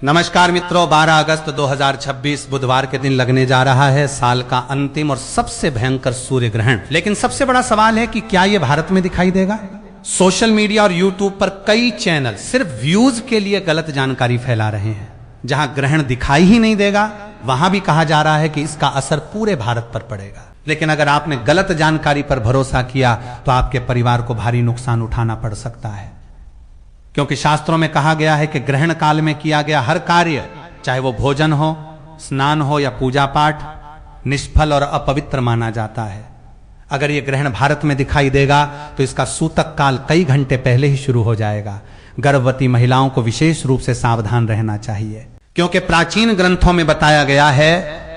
नमस्कार मित्रों, 12 अगस्त 2026 बुधवार के दिन लगने जा रहा है साल का अंतिम और सबसे भयंकर सूर्य ग्रहण। लेकिन सबसे बड़ा सवाल है कि क्या यह भारत में दिखाई देगा? सोशल मीडिया और यूट्यूब पर कई चैनल सिर्फ व्यूज के लिए गलत जानकारी फैला रहे हैं। जहां ग्रहण दिखाई ही नहीं देगा वहां भी कहा जा रहा है कि इसका असर पूरे भारत पर पड़ेगा। लेकिन अगर आपने गलत जानकारी पर भरोसा किया तो आपके परिवार को भारी नुकसान उठाना पड़ सकता है, क्योंकि शास्त्रों में कहा गया है कि ग्रहण काल में किया गया हर कार्य, चाहे वो भोजन हो, स्नान हो या पूजा पाठ, निष्फल और अपवित्र माना जाता है। अगर ये ग्रहण भारत में दिखाई देगा तो इसका सूतक काल कई घंटे पहले ही शुरू हो जाएगा। गर्भवती महिलाओं को विशेष रूप से सावधान रहना चाहिए, क्योंकि प्राचीन ग्रंथों में बताया गया है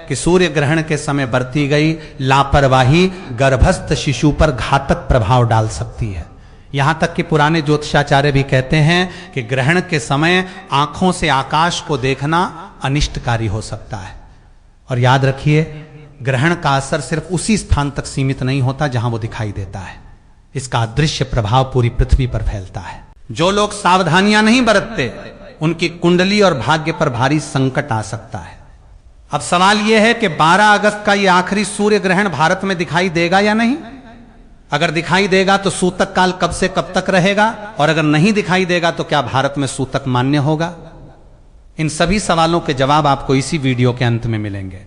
कि सूर्य ग्रहण के समय बरती गई लापरवाही गर्भस्थ शिशु पर घातक प्रभाव डाल सकती है। यहां तक कि पुराने ज्योतिषाचार्य भी कहते हैं कि ग्रहण के समय आंखों से आकाश को देखना अनिष्टकारी हो सकता है। और याद रखिए, ग्रहण का असर सिर्फ उसी स्थान तक सीमित नहीं होता जहां वो दिखाई देता है, इसका अदृश्य प्रभाव पूरी पृथ्वी पर फैलता है। जो लोग सावधानियां नहीं बरतते उनकी कुंडली और भाग्य पर भारी संकट आ सकता है। अब सवाल यह है कि 12 अगस्त का यह आखिरी सूर्य ग्रहण भारत में दिखाई देगा या नहीं? अगर दिखाई देगा तो सूतक काल कब से कब तक रहेगा, और अगर नहीं दिखाई देगा तो क्या भारत में सूतक मान्य होगा? इन सभी सवालों के जवाब आपको इसी वीडियो के अंत में मिलेंगे।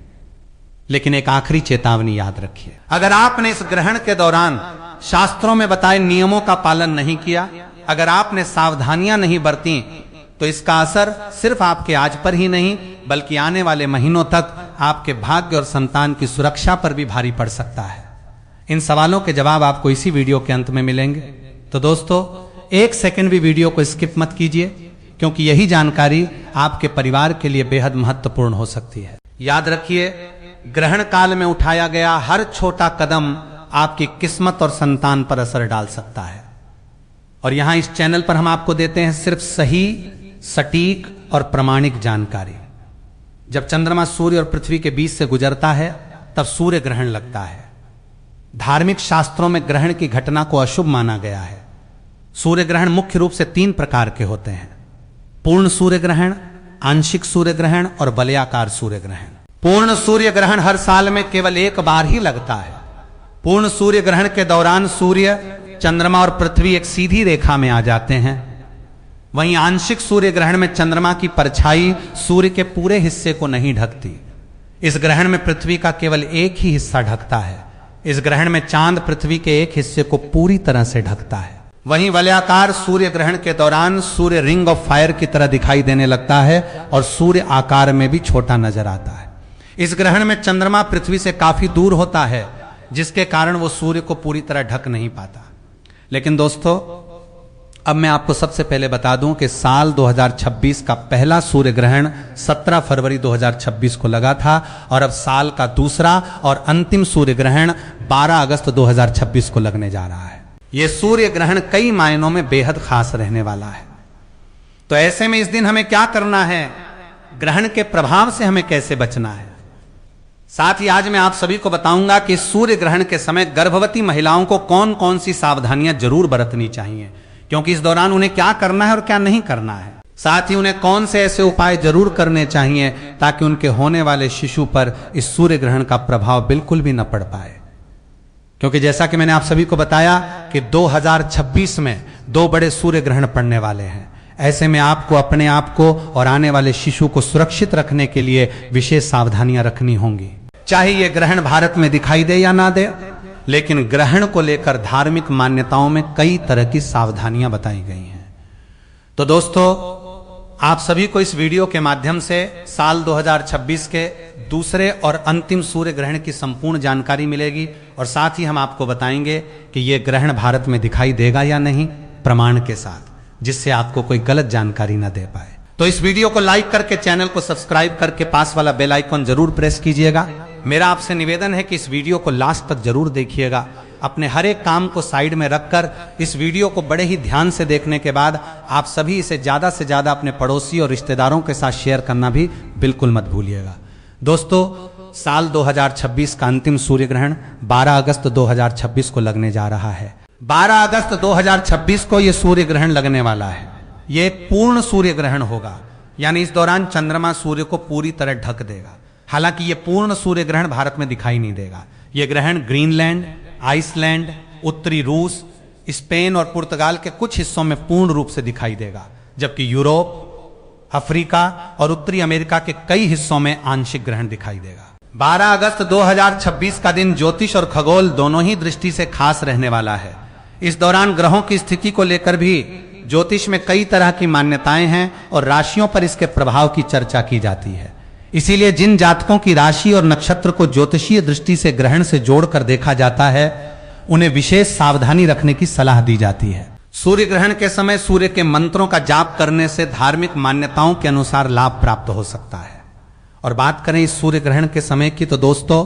लेकिन एक आखिरी चेतावनी याद रखिए, अगर आपने इस ग्रहण के दौरान शास्त्रों में बताए नियमों का पालन नहीं किया, अगर आपने सावधानियां नहीं बरती, तो इसका असर सिर्फ आपके आज पर ही नहीं बल्कि आने वाले महीनों तक आपके भाग्य और संतान की सुरक्षा पर भी भारी पड़ सकता है। इन सवालों के जवाब आपको इसी वीडियो के अंत में मिलेंगे। तो दोस्तों, एक सेकंड भी वीडियो को स्किप मत कीजिए, क्योंकि यही जानकारी आपके परिवार के लिए बेहद महत्वपूर्ण हो सकती है। याद रखिए, ग्रहण काल में उठाया गया हर छोटा कदम आपकी किस्मत और संतान पर असर डाल सकता है। और यहां इस चैनल पर हम आपको देते हैं सिर्फ सही, सटीक और प्रमाणिक जानकारी। जब चंद्रमा सूर्य और पृथ्वी के बीच से गुजरता है तब सूर्य ग्रहण लगता है। धार्मिक शास्त्रों में ग्रहण की घटना को अशुभ माना गया है। सूर्य ग्रहण मुख्य रूप से 3 प्रकार के होते हैं: पूर्ण सूर्य ग्रहण, आंशिक सूर्य ग्रहण और वलयाकार सूर्य ग्रहण। पूर्ण सूर्य ग्रहण हर साल में केवल एक बार ही लगता है। पूर्ण सूर्य ग्रहण के दौरान सूर्य, चंद्रमा और पृथ्वी एक सीधी रेखा में आ जाते हैं। वहीं आंशिक सूर्य ग्रहण में चंद्रमा की परछाई सूर्य के पूरे हिस्से को नहीं ढकती। इस ग्रहण में पृथ्वी का केवल एक ही हिस्सा ढकता है। इस ग्रहण में चांद पृथ्वी के एक हिस्से को पूरी तरह से ढकता है। वहीं वलयाकार सूर्य ग्रहण के दौरान सूर्य रिंग ऑफ फायर की तरह दिखाई देने लगता है और सूर्य आकार में भी छोटा नजर आता है। इस ग्रहण में चंद्रमा पृथ्वी से काफी दूर होता है, जिसके कारण वो सूर्य को पूरी तरह ढक नहीं पाता। लेकिन दोस्तों, अब मैं आपको सबसे पहले बता दूं कि साल 2026 का पहला सूर्य ग्रहण 17 फरवरी 2026 को लगा था, और अब साल का दूसरा और अंतिम सूर्य ग्रहण 12 अगस्त 2026 को लगने जा रहा है। यह सूर्य ग्रहण कई मायनों में बेहद खास रहने वाला है। तो ऐसे में इस दिन हमें क्या करना है, ग्रहण के प्रभाव से हमें कैसे बचना है, साथ ही आज मैं आप सभी को बताऊंगा कि सूर्य ग्रहण के समय गर्भवती महिलाओं को कौन कौन सी सावधानियां जरूर बरतनी चाहिए, क्योंकि इस दौरान उन्हें क्या करना है और क्या नहीं करना है। साथ ही उन्हें कौन से ऐसे उपाय जरूर करने चाहिए ताकि उनके होने वाले शिशु पर इस सूर्य ग्रहण का प्रभाव बिल्कुल भी न पड़ पाए। क्योंकि जैसा कि मैंने आप सभी को बताया कि 2026 में 2 बड़े सूर्य ग्रहण पड़ने वाले हैं। ऐसे में आपको अपने आप को और आने वाले शिशु को सुरक्षित रखने के लिए विशेष सावधानियां रखनी होंगी। चाहे यह ग्रहण भारत में दिखाई दे या ना दे, लेकिन ग्रहण को लेकर धार्मिक मान्यताओं में कई तरह की सावधानियां बताई गई हैं। तो दोस्तों, आप सभी को इस वीडियो के माध्यम से साल 2026 के दूसरे और अंतिम सूर्य ग्रहण की संपूर्ण जानकारी मिलेगी, और साथ ही हम आपको बताएंगे कि यह ग्रहण भारत में दिखाई देगा या नहीं, प्रमाण के साथ, जिससे आपको कोई गलत जानकारी ना दे पाए। तो इस वीडियो को लाइक करके, चैनल को सब्सक्राइब करके पास वाला बेल आइकन जरूर प्रेस कीजिएगा। मेरा आपसे निवेदन है कि इस वीडियो को लास्ट तक जरूर देखिएगा। अपने हर एक काम को साइड में रखकर इस वीडियो को बड़े ही ध्यान से देखने के बाद आप सभी इसे ज्यादा से ज्यादा अपने पड़ोसी और रिश्तेदारों के साथ शेयर करना भी बिल्कुल मत भूलिएगा। दोस्तों, साल 2026 का अंतिम सूर्य ग्रहण 12 अगस्त 2026 को लगने जा रहा है। 12 अगस्त 2026 को यह सूर्य ग्रहण लगने वाला है। यह पूर्ण सूर्य ग्रहण होगा। यानी इस दौरान चंद्रमा सूर्य को पूरी तरह ढक देगा। हालांकि यह पूर्ण सूर्य ग्रहण भारत में दिखाई नहीं देगा। यह ग्रहण ग्रीनलैंड, आइसलैंड, उत्तरी रूस, स्पेन और पुर्तगाल के कुछ हिस्सों में पूर्ण रूप से दिखाई देगा, जबकि यूरोप, अफ्रीका और उत्तरी अमेरिका के कई हिस्सों में आंशिक ग्रहण दिखाई देगा। 12 अगस्त 2026 का दिन ज्योतिष और खगोल दोनों ही दृष्टि से खास रहने वाला है। इस दौरान ग्रहों की स्थिति को लेकर भी ज्योतिष में कई तरह की मान्यताएं हैं और राशियों पर इसके प्रभाव की चर्चा की जाती है। इसीलिए जिन जातकों की राशि और नक्षत्र को ज्योतिषीय दृष्टि से ग्रहण से जोड़कर देखा जाता है, उन्हें विशेष सावधानी रखने की सलाह दी जाती है। सूर्य ग्रहण के समय सूर्य के मंत्रों का जाप करने से धार्मिक मान्यताओं के अनुसार लाभ प्राप्त हो सकता है। और बात करें इस सूर्य ग्रहण के समय की, तो दोस्तों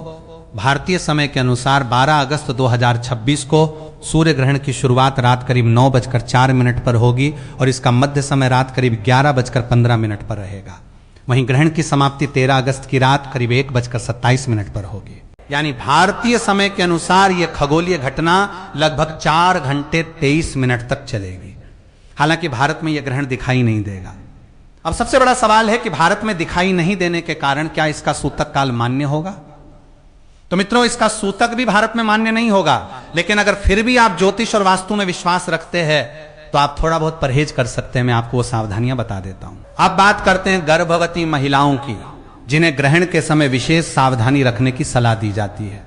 भारतीय समय के अनुसार 12 अगस्त 2026 को सूर्य ग्रहण की शुरुआत रात करीब 9:04 पर होगी और इसका मध्य समय रात करीब 11:15 पर रहेगा। वहीं ग्रहण की समाप्ति 13 अगस्त की रात करीब 1:27 पर होगी। यानी भारतीय समय के अनुसार यह खगोलीय घटना लगभग 4 घंटे 23 मिनट तक चलेगी। हालांकि भारत में यह ग्रहण दिखाई नहीं देगा। अब सबसे बड़ा सवाल है कि भारत में दिखाई नहीं देने के कारण क्या इसका सूतक काल मान्य होगा? तो मित्रों, इसका सूतक भी भारत में मान्य नहीं होगा, लेकिन अगर फिर भी आप ज्योतिष और वास्तु में विश्वास रखते हैं तो आप थोड़ा बहुत परहेज कर सकते हैं। मैं आपको वो सावधानियां बता देता हूं। अब बात करते हैं गर्भवती महिलाओं की, जिन्हें ग्रहण के समय विशेष सावधानी रखने की सलाह दी जाती है।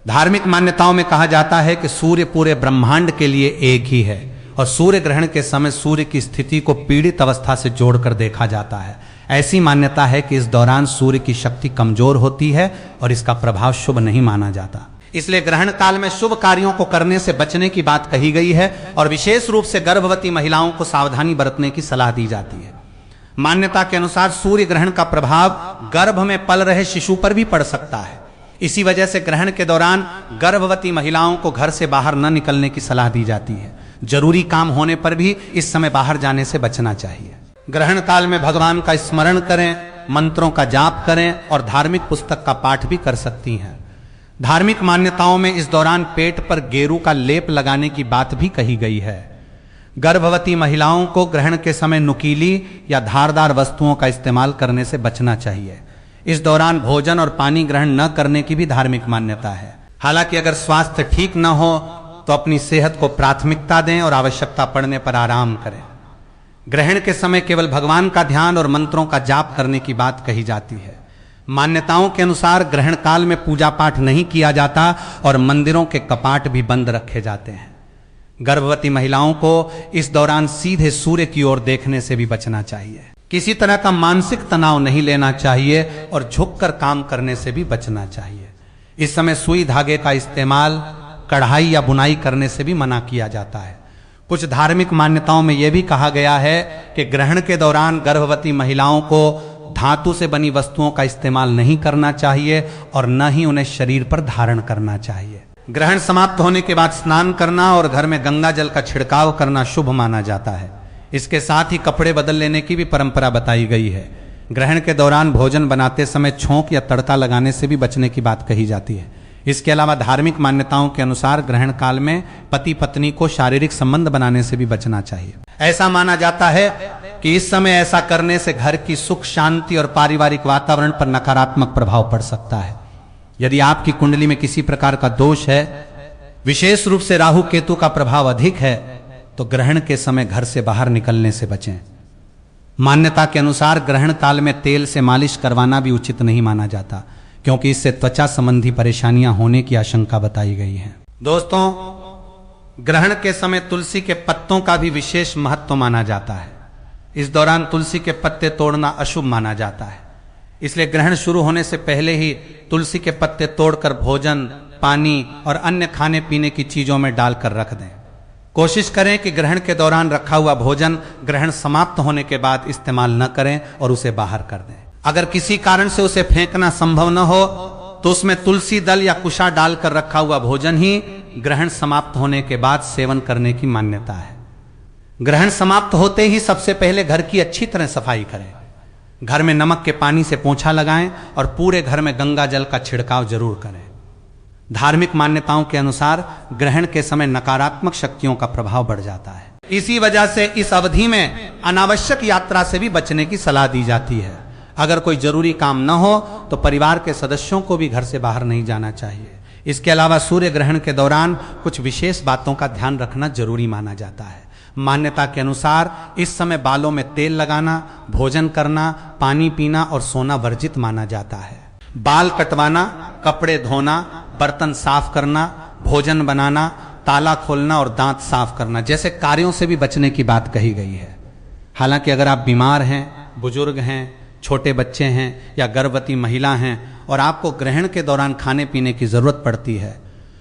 धार्मिक मान्यताओं में कहा जाता है कि सूर्य पूरे ब्रह्मांड के लिए एक ही है और सूर्य ग्रहण के समय सूर्य की स्थिति को पीड़ित अवस्था से जोड़कर देखा जाता है। ऐसी मान्यता है कि इस दौरान सूर्य की शक्ति कमजोर होती है और इसका प्रभाव शुभ नहीं माना जाता। इसलिए ग्रहण काल में शुभ कार्यों को करने से बचने की बात कही गई है और विशेष रूप से गर्भवती महिलाओं को सावधानी बरतने की सलाह दी जाती है। मान्यता के अनुसार सूर्य ग्रहण का प्रभाव गर्भ में पल रहे शिशु पर भी पड़ सकता है। इसी वजह से ग्रहण के दौरान गर्भवती महिलाओं को घर से बाहर न निकलने की सलाह दी जाती है। जरूरी काम होने पर भी इस समय बाहर जाने से बचना चाहिए। ग्रहण काल में भगवान का स्मरण करें, मंत्रों का जाप करें और धार्मिक पुस्तक का पाठ भी कर सकती हैं। धार्मिक मान्यताओं में इस दौरान पेट पर गेरू का लेप लगाने की बात भी कही गई है। गर्भवती महिलाओं को ग्रहण के समय नुकीली या धारदार वस्तुओं का इस्तेमाल करने से बचना चाहिए। इस दौरान भोजन और पानी ग्रहण न करने की भी धार्मिक मान्यता है। हालांकि अगर स्वास्थ्य ठीक न हो तो अपनी सेहत को प्राथमिकता दें और आवश्यकता पड़ने पर आराम करें। ग्रहण के समय केवल भगवान का ध्यान और मंत्रों का जाप करने की बात कही जाती है। मान्यताओं के अनुसार ग्रहण काल में पूजा पाठ नहीं किया जाता और मंदिरों के कपाट भी बंद रखे जाते हैं। गर्भवती महिलाओं को इस दौरान सीधे सूर्य की ओर देखने से भी बचना चाहिए। किसी तरह का मानसिक तनाव नहीं लेना चाहिए और झुककर काम करने से भी बचना चाहिए। इस समय सुई धागे का इस्तेमाल, कढ़ाई या बुनाई करने से भी मना किया जाता है। कुछ धार्मिक मान्यताओं में यह भी कहा गया है कि ग्रहण के दौरान गर्भवती महिलाओं को धातु से बनी वस्तुओं का इस्तेमाल नहीं करना चाहिए और न ही उन्हें शरीर पर धारण करना चाहिए। ग्रहण समाप्त होने के बाद स्नान करना और घर में गंगा जल का छिड़काव करना शुभ माना जाता है। इसके साथ ही कपड़े बदल लेने की भी परंपरा बताई गई है। ग्रहण के दौरान भोजन बनाते समय छोंक या तड़का लगाने से भी बचने की बात कही जाती है। इसके अलावा धार्मिक मान्यताओं के अनुसार ग्रहण काल में पति पत्नी को शारीरिक संबंध बनाने से भी बचना चाहिए। ऐसा माना जाता है कि इस समय ऐसा करने से घर की सुख शांति और पारिवारिक वातावरण पर नकारात्मक प्रभाव पड़ सकता है। यदि आपकी कुंडली में किसी प्रकार का दोष है, विशेष रूप से राहु केतु का प्रभाव अधिक है, तो ग्रहण के समय घर से बाहर निकलने से बचें। मान्यता के अनुसार ग्रहण काल में तेल से मालिश करवाना भी उचित नहीं माना जाता, क्योंकि इससे त्वचा संबंधी परेशानियां होने की आशंका बताई गई है। दोस्तों, ग्रहण के समय तुलसी के पत्तों का भी विशेष महत्व माना जाता है। इस दौरान तुलसी के पत्ते तोड़ना अशुभ माना जाता है। इसलिए ग्रहण शुरू होने से पहले ही तुलसी के पत्ते तोड़कर भोजन, पानी और अन्य खाने पीने की चीजों में डालकर रख दें। कोशिश करें कि ग्रहण के दौरान रखा हुआ भोजन ग्रहण समाप्त होने के बाद इस्तेमाल न करें और उसे बाहर कर दें। अगर किसी कारण से उसे फेंकना संभव न हो तो उसमें तुलसी दल या कुशा डालकर रखा हुआ भोजन ही ग्रहण समाप्त होने के बाद सेवन करने की मान्यता है। ग्रहण समाप्त होते ही सबसे पहले घर की अच्छी तरह सफाई करें। घर में नमक के पानी से पोंछा लगाएं और पूरे घर में गंगा जल का छिड़काव जरूर करें। धार्मिक मान्यताओं के अनुसार ग्रहण के समय नकारात्मक शक्तियों का प्रभाव बढ़ जाता है। इसी वजह से इस अवधि में अनावश्यक यात्रा से भी बचने की सलाह दी जाती है। अगर कोई जरूरी काम न हो तो परिवार के सदस्यों को भी घर से बाहर नहीं जाना चाहिए। इसके अलावा सूर्य ग्रहण के दौरान कुछ विशेष बातों का ध्यान रखना जरूरी माना जाता है। मान्यता के अनुसार इस समय बालों में तेल लगाना, भोजन करना, पानी पीना और सोना वर्जित माना जाता है। बाल कटवाना, कपड़े धोना, बर्तन साफ करना, भोजन बनाना, ताला खोलना और दांत साफ करना जैसे कार्यों से भी बचने की बात कही गई है। हालांकि अगर आप बीमार हैं, बुजुर्ग हैं, छोटे बच्चे हैं या गर्भवती महिला हैं और आपको ग्रहण के दौरान खाने पीने की जरूरत पड़ती है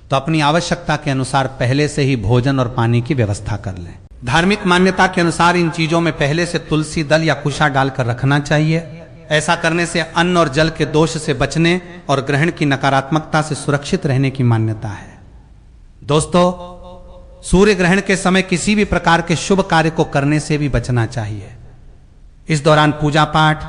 तो अपनी आवश्यकता के अनुसार पहले से ही भोजन और पानी की व्यवस्था कर लें। धार्मिक मान्यता के अनुसार इन चीजों में पहले से तुलसी दल या कुशा डालकर रखना चाहिए। ऐसा करने से अन्न और जल के दोष से बचने और ग्रहण की नकारात्मकता से सुरक्षित रहने की मान्यता है। दोस्तों, सूर्य ग्रहण के समय किसी भी प्रकार के शुभ कार्य को करने से भी बचना चाहिए। इस दौरान पूजा पाठ,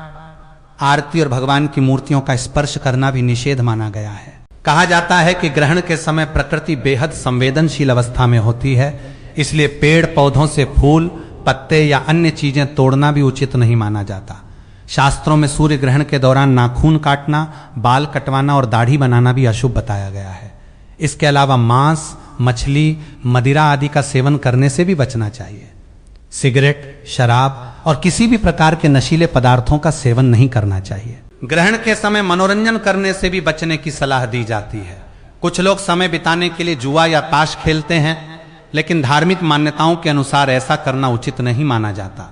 आरती और भगवान की मूर्तियों का स्पर्श करना भी निषेध माना गया है। कहा जाता है कि ग्रहण के समय प्रकृति बेहद संवेदनशील अवस्था में होती है, इसलिए पेड़ पौधों से फूल, पत्ते या अन्य चीजें तोड़ना भी उचित नहीं माना जाता। शास्त्रों में सूर्य ग्रहण के दौरान नाखून काटना, बाल कटवाना और दाढ़ी बनाना भी अशुभ बताया गया है। इसके अलावा मांस, मछली, मदिरा आदि का सेवन करने से भी बचना चाहिए। सिगरेट, शराब और किसी भी प्रकार के नशीले पदार्थों का सेवन नहीं करना चाहिए। ग्रहण के समय मनोरंजन करने से भी बचने की सलाह दी जाती है। कुछ लोग समय बिताने के लिए जुआ या ताश खेलते हैं, लेकिन धार्मिक मान्यताओं के अनुसार ऐसा करना उचित नहीं माना जाता।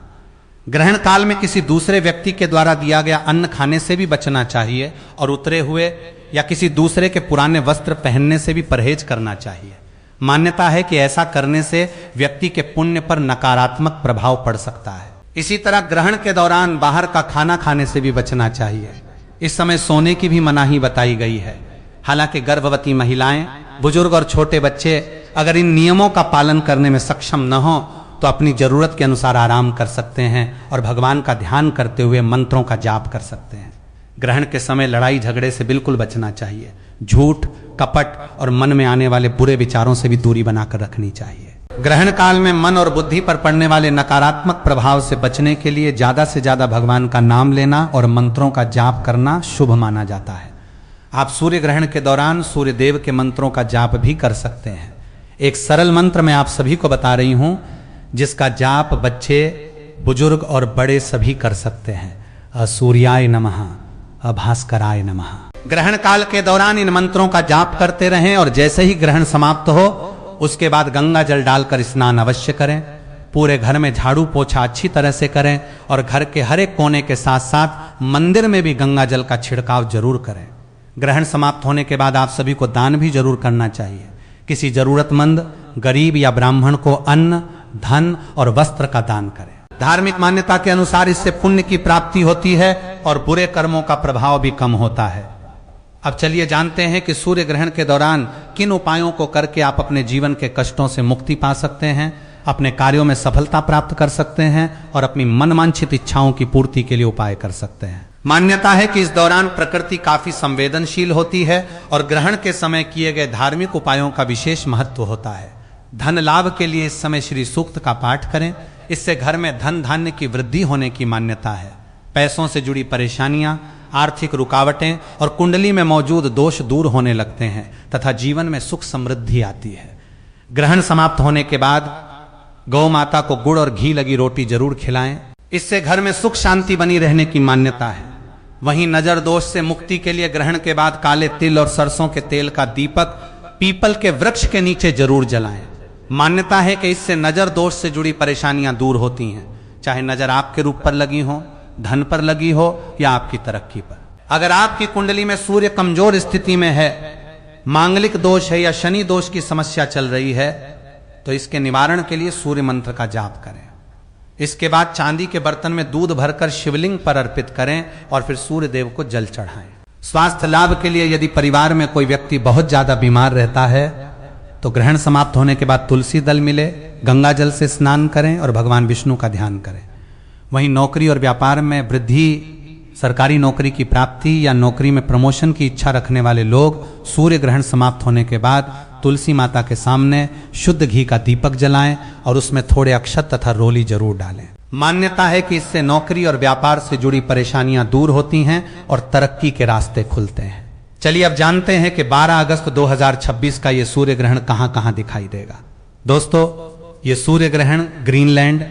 ग्रहण काल में किसी दूसरे व्यक्ति के द्वारा दिया गया अन्न खाने से भी बचना चाहिए और उतरे हुए या किसी दूसरे के पुराने वस्त्र पहनने से भी परहेज करना चाहिए। मान्यता है कि ऐसा करने से व्यक्ति के पुण्य पर नकारात्मक प्रभाव पड़ सकता है। इसी तरह ग्रहण के दौरान बाहर का खाना खाने से भी बचना चाहिए। इस समय सोने की भी मनाही बताई गई है। हालांकि गर्भवती महिलाएं, बुजुर्ग और छोटे बच्चे अगर इन नियमों का पालन करने में सक्षम न हो तो अपनी जरूरत के अनुसार आराम कर सकते हैं और भगवान का ध्यान करते हुए मंत्रों का जाप कर सकते हैं। ग्रहण के समय लड़ाई झगड़े से बिल्कुल बचना चाहिए। झूठ, कपट और मन में आने वाले बुरे विचारों से भी दूरी बनाकर रखनी चाहिए। ग्रहण काल में मन और बुद्धि पर पड़ने वाले नकारात्मक प्रभाव से बचने के लिए ज्यादा से ज्यादा भगवान का नाम लेना और मंत्रों का जाप करना शुभ माना जाता है। आप सूर्य ग्रहण के दौरान सूर्य देव के मंत्रों का जाप भी कर सकते हैं। एक सरल मंत्र मैं आप सभी को बता रही हूं जिसका जाप बच्चे, बुजुर्ग और बड़े सभी कर सकते हैं। असूर्याय नमः, अभास्कराय नमः। ग्रहण काल के दौरान इन मंत्रों का जाप करते रहें और जैसे ही ग्रहण समाप्त हो उसके बाद गंगा जल डालकर स्नान अवश्य करें। पूरे घर में झाड़ू पोछा अच्छी तरह से करें और घर के हर एक कोने के साथ साथ मंदिर में भी गंगा जल का छिड़काव जरूर करें। ग्रहण समाप्त होने के बाद आप सभी को दान भी जरूर करना चाहिए। किसी जरूरतमंद, गरीब या ब्राह्मण को अन्न, धन और वस्त्र का दान करें। धार्मिक मान्यता के अनुसार इससे पुण्य की प्राप्ति होती है और बुरे कर्मों का प्रभाव भी कम होता है। अब चलिए जानते हैं कि सूर्य ग्रहण के दौरान किन उपायों को करके आप अपने जीवन के कष्टों से मुक्ति पा सकते हैं, अपने कार्यों में सफलता प्राप्त कर सकते हैं और अपनी मनवांछित इच्छाओं की पूर्ति के लिए उपाय कर सकते हैं। मान्यता है कि इस दौरान प्रकृति काफी संवेदनशील होती है और ग्रहण के समय किए गए धार्मिक उपायों का विशेष महत्व होता है। धन लाभ के लिए इस समय श्री सूक्त का पाठ करें, इससे घर में धन धान्य की वृद्धि होने की मान्यता है। पैसों से जुड़ी परेशानियां, आर्थिक रुकावटें और कुंडली में मौजूद दोष दूर होने लगते हैं तथा जीवन में सुख समृद्धि आती है। ग्रहण समाप्त होने के बाद गौ माता को गुड़ और घी लगी रोटी जरूर खिलाएं, इससे घर में सुख शांति बनी रहने की मान्यता है। वहीं नजर दोष से मुक्ति के लिए ग्रहण के बाद काले तिल और सरसों के तेल का दीपक पीपल के वृक्ष के नीचे जरूर जलाएं। मान्यता है कि इससे नजर दोष से जुड़ी परेशानियां दूर होती हैं, चाहे नजर आपके रूप पर लगी हो, धन पर लगी हो या आपकी तरक्की पर। अगर आपकी कुंडली में सूर्य कमजोर स्थिति में है, मांगलिक दोष है या शनि दोष की समस्या चल रही है तो इसके निवारण के लिए सूर्य मंत्र का जाप करें। इसके बाद चांदी के बर्तन में दूध भरकर शिवलिंग पर अर्पित करें और फिर सूर्य देव को जल चढ़ाएं। स्वास्थ्य लाभ के लिए यदि परिवार में कोई व्यक्ति बहुत ज्यादा बीमार रहता है तो ग्रहण समाप्त होने के बाद तुलसी दल मिले, गंगा जल से स्नान करें और भगवान विष्णु का ध्यान करें। वहीं नौकरी और व्यापार में वृद्धि, सरकारी नौकरी की प्राप्ति या नौकरी में प्रमोशन की इच्छा रखने वाले लोग सूर्य ग्रहण समाप्त होने के बाद तुलसी माता के सामने शुद्ध घी का दीपक जलाएं और उसमें थोड़े अक्षत तथा रोली जरूर डालें। मान्यता है कि इससे नौकरी और व्यापार से जुड़ी परेशानियां दूर होती हैं और तरक्की के रास्ते खुलते हैं। चलिए अब जानते हैं कि 12 अगस्त 2026 का यह सूर्य ग्रहण कहां कहां दिखाई देगा। दोस्तों, यह सूर्य ग्रहण ग्रीनलैंड,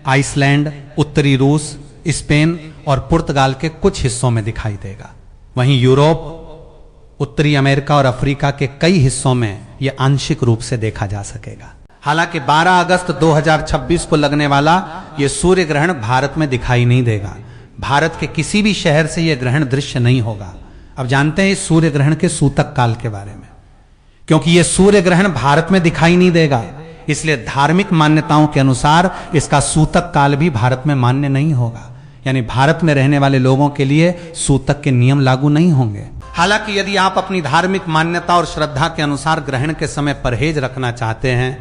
आइसलैंड, उत्तरी रूस, स्पेन और पुर्तगाल के कुछ हिस्सों में दिखाई देगा। वहीं यूरोप, उत्तरी अमेरिका और अफ्रीका के कई हिस्सों में यह आंशिक रूप से देखा जा सकेगा। हालांकि 12 अगस्त 2026 को लगने वाला यह सूर्य ग्रहण भारत में दिखाई नहीं देगा। भारत के किसी भी शहर से यह ग्रहण दृश्य नहीं होगा। अब जानते हैं इस सूर्य ग्रहण के सूतक काल के बारे में। क्योंकि यह सूर्य ग्रहण भारत में दिखाई नहीं देगा, इसलिए धार्मिक मान्यताओं के अनुसार इसका सूतक काल भी भारत में मान्य नहीं होगा। यानी भारत में रहने वाले लोगों के लिए सूतक के नियम लागू नहीं होंगे। हालांकि यदि आप अपनी धार्मिक मान्यता और श्रद्धा के अनुसार ग्रहण के समय परहेज रखना चाहते हैं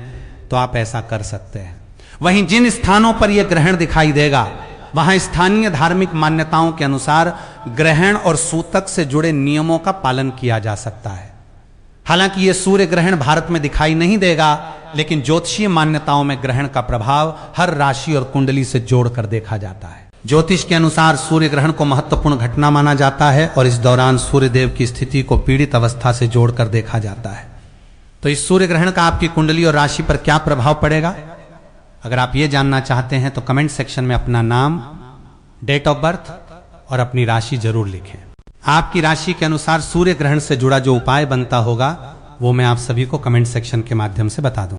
तो आप ऐसा कर सकते हैं। वहीं जिन स्थानों पर यह ग्रहण दिखाई देगा वहां स्थानीय धार्मिक मान्यताओं के अनुसार ग्रहण और सूतक से जुड़े नियमों का पालन किया जा सकता है। हालांकि यह सूर्य ग्रहण भारत में दिखाई नहीं देगा, लेकिन ज्योतिषीय मान्यताओं में ग्रहण का प्रभाव हर राशि और कुंडली से जोड़कर देखा जाता है। ज्योतिष के अनुसार सूर्य ग्रहण को महत्वपूर्ण घटना माना जाता है और इस दौरान सूर्य देव की स्थिति को पीड़ित अवस्था से जोड़कर देखा जाता है। तो इस सूर्य ग्रहण का आपकी कुंडली और राशि पर क्या प्रभाव पड़ेगा? अगर आप ये जानना चाहते हैं तो कमेंट सेक्शन में अपना नाम, डेट ऑफ बर्थ और अपनी राशि जरूर लिखें। आपकी राशि के अनुसार सूर्य ग्रहण से जुड़ा जो उपाय बनता होगा वो मैं आप सभी को कमेंट सेक्शन के माध्यम से बता दूं।